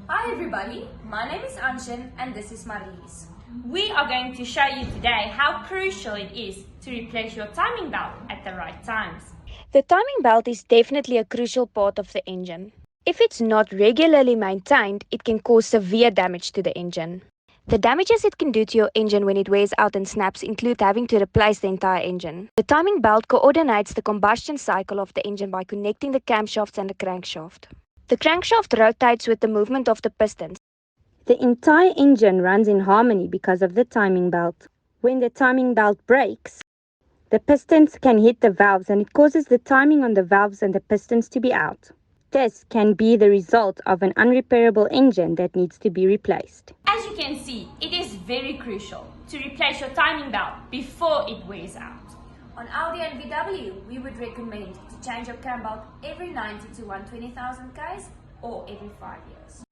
Hi everybody, my name is Anchen and this is Marlize. We are going to show you today how crucial it is to replace your timing belt at the right times. The timing belt is definitely a crucial part of the engine. If it's not regularly maintained, it can cause severe damage to the engine. The damages it can do to your engine when it wears out and snaps include having to replace the entire engine. The timing belt coordinates the combustion cycle of the engine by connecting the camshafts and the crankshaft. The crankshaft rotates with the movement of the pistons. The entire engine runs in harmony because of the timing belt. When the timing belt breaks, the pistons can hit the valves and it causes the timing on the valves and the pistons to be out. This can be the result of an unrepairable engine that needs to be replaced. As you can see, it is very crucial to replace your timing belt before it wears out. On Audi and VW, we would recommend to change your cam belt every 90 to 120,000 k's or every 5 years.